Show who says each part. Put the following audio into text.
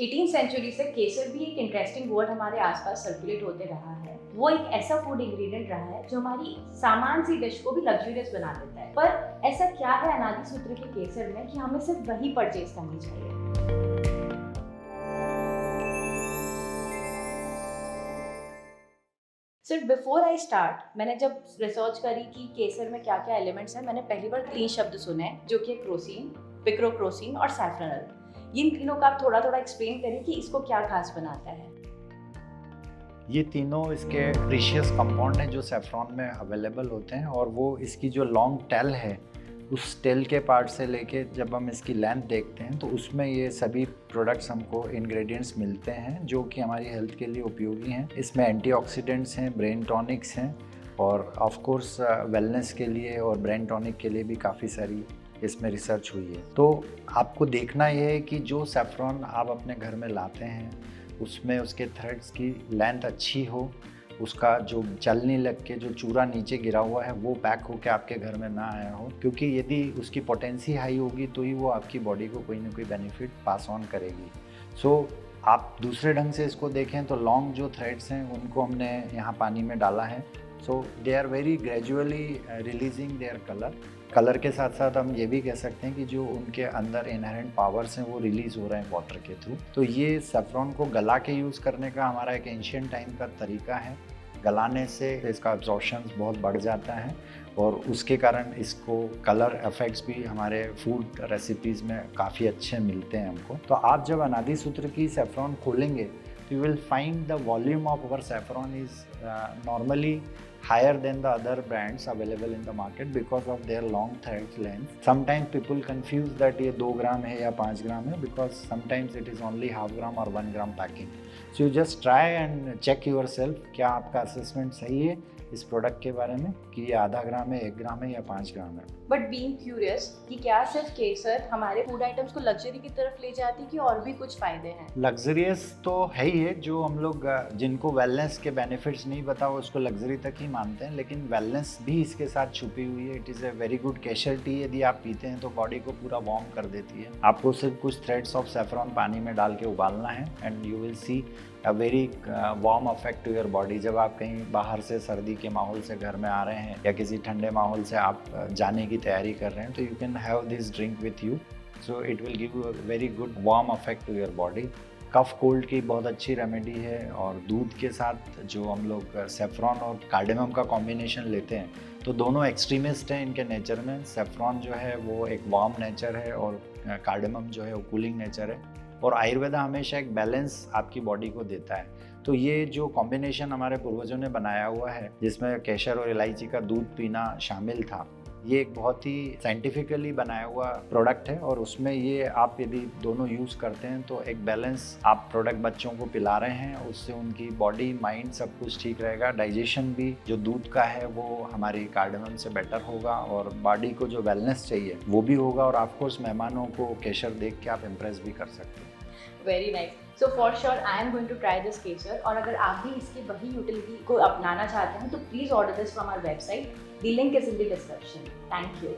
Speaker 1: 18th century से केसर भी एक इंटरेस्टिंग वर्ड हमारे आसपास सर्कुलेट होते रहा है। वो एक ऐसा फूड इंग्रेडिएंट रहा है जो हमारी सामान सी डिश को भी लग्जरियस बना देता है। पर ऐसा क्या है अनादि सूत्र के केसर में कि हमें सिर्फ वही परचेज करनी चाहिए? सर बिफोर आई स्टार्ट मैंने जब रिसर्च करी कि केसर में क्या क्या एलिमेंट्स हैं, मैंने पहली बार 3 शब्द सुने जो कि क्रोसीन, पिक्रोक्रोसीन और सैफरनल। इन तीनों का आप थोड़ा थोड़ा एक्सप्लेन करिए कि इसको क्या खास बनाता है।
Speaker 2: ये तीनों इसके प्रीशियस कंपाउंड हैं जो सेफ्रॉन में अवेलेबल होते हैं, और वो इसकी जो लॉन्ग टेल है उस टेल के पार्ट से लेके जब हम इसकी लेंथ देखते हैं तो उसमें ये सभी प्रोडक्ट्स हमको इंग्रेडिएंट्स मिलते हैं जो कि हमारी हेल्थ के लिए उपयोगी हैं। इसमें एंटीऑक्सीडेंट्स हैं, ब्रेन टॉनिक्स हैं, और ऑफ कोर्स वेलनेस के लिए और ब्रेन टॉनिक के लिए भी काफ़ी सारी इसमें रिसर्च हुई है। तो आपको देखना ये है कि जो सेफ्रॉन आप अपने घर में लाते हैं उसमें उसके थ्रेड्स की लेंथ अच्छी हो, उसका जो चलनी लग के जो चूरा नीचे गिरा हुआ है वो पैक होकर आपके घर में ना आया हो, क्योंकि यदि उसकी पोटेंसी हाई होगी तो ही वो आपकी बॉडी को कोई ना कोई बेनिफिट पास ऑन करेगी। सो आप दूसरे ढंग से इसको देखें तो लॉन्ग जो थ्रेड्स हैं उनको हमने यहाँ पानी में डाला है। So they are very gradually releasing their colour के साथ साथ हम ये भी कह सकते हैं कि जो उनके अंदर इनहेरेंट पावर्स हैं वो रिलीज़ हो रहे हैं वाटर के थ्रू। तो ये सेफ्रॉन को गला के यूज़ करने का हमारा एक एंशिएंट टाइम का तरीका है। गलाने से इसका अब्जॉर्प्शन बहुत बढ़ जाता है और उसके कारण इसको कलर इफेक्ट्स भी हमारे फूड रेसिपीज़ में काफ़ी अच्छे मिलते हैं हमको। तो आप जब अनादि सूत्र की सेफ्रॉन खोलेंगे तो you will find the volume of our saffron is normally higher than the other brands available in the market because of their long thread length. Sometimes people confuse that ये 2 ग्राम है या 5 ग्राम है because sometimes it is only half gram or 1 gram packing. So you just try and check yourself क्या आपका assessment सही है इस product के बारे में कि ये आधा ग्राम है, 1 ग्राम है या 5 ग्राम है।
Speaker 1: बट बीइंग क्यूरियस कि क्या सिर्फ केसर हमारे फूड आइटम्स को लग्जरी की तरफ ले जाती है कि और भी कुछ फायदे हैं?
Speaker 2: लग्जरियस तो है ही है, जो हम लोग जिनको वेलनेस के बेनिफिट्स नहीं पता वो उसको लग्जरी तक ही मानते हैं, लेकिन वेलनेस भी इसके साथ छुपी हुई है। It is a very good Kesar T, यदि आप पीते हैं तो बॉडी को पूरा वार्म कर देती है। आपको सिर्फ कुछ थ्रेड्स ऑफ सेफ्रॉन पानी में डाल के उबालना है and you will see a very warm affect to your body. जब आप कहीं बाहर से सर्दी के माहौल से घर में आ रहे हैं या किसी ठंडे माहौल से आप जाने की तैयारी कर रहे हैं तो you can have this drink with you. So it will give you a very good warm affect to your body. Cough cold की बहुत अच्छी रेमेडी है, और दूध के साथ जो हम लोग सेफ्रॉन और कार्डेमम का कॉम्बिनेशन लेते हैं तो दोनों एक्सट्रीमिस्ट हैं इनके नेचर में। सेफ्रॉन जो है वो एक वार्म नेचर है और कार्डेमम जो है वो कूलिंग नेचर है, और आयुर्वेदा हमेशा एक बैलेंस आपकी बॉडी को देता है। तो ये जो कॉम्बिनेशन हमारे पूर्वजों ने बनाया हुआ है जिसमें केसर और इलायची का दूध पीना शामिल था, ये एक बहुत ही साइंटिफिकली बनाया हुआ प्रोडक्ट है, और उसमें ये आप यदि दोनों यूज़ करते हैं तो एक बैलेंस आप प्रोडक्ट बच्चों को पिला रहे हैं, उससे उनकी बॉडी माइंड सब कुछ ठीक रहेगा। डाइजेशन भी जो दूध का है वो हमारी कार्डेमम से बेटर होगा, और बॉडी को जो वेलनेस चाहिए वो भी होगा, और ऑफकोर्स मेहमानों को केसर देख के आप इम्प्रेस भी कर सकते हैं।
Speaker 1: Very nice. So for sure I am going to try this केसर, और अगर आप भी इसकी वही यूटिलिटी को अपनाना चाहते हैं तो please order this from our website. The link is in the description. Thank you.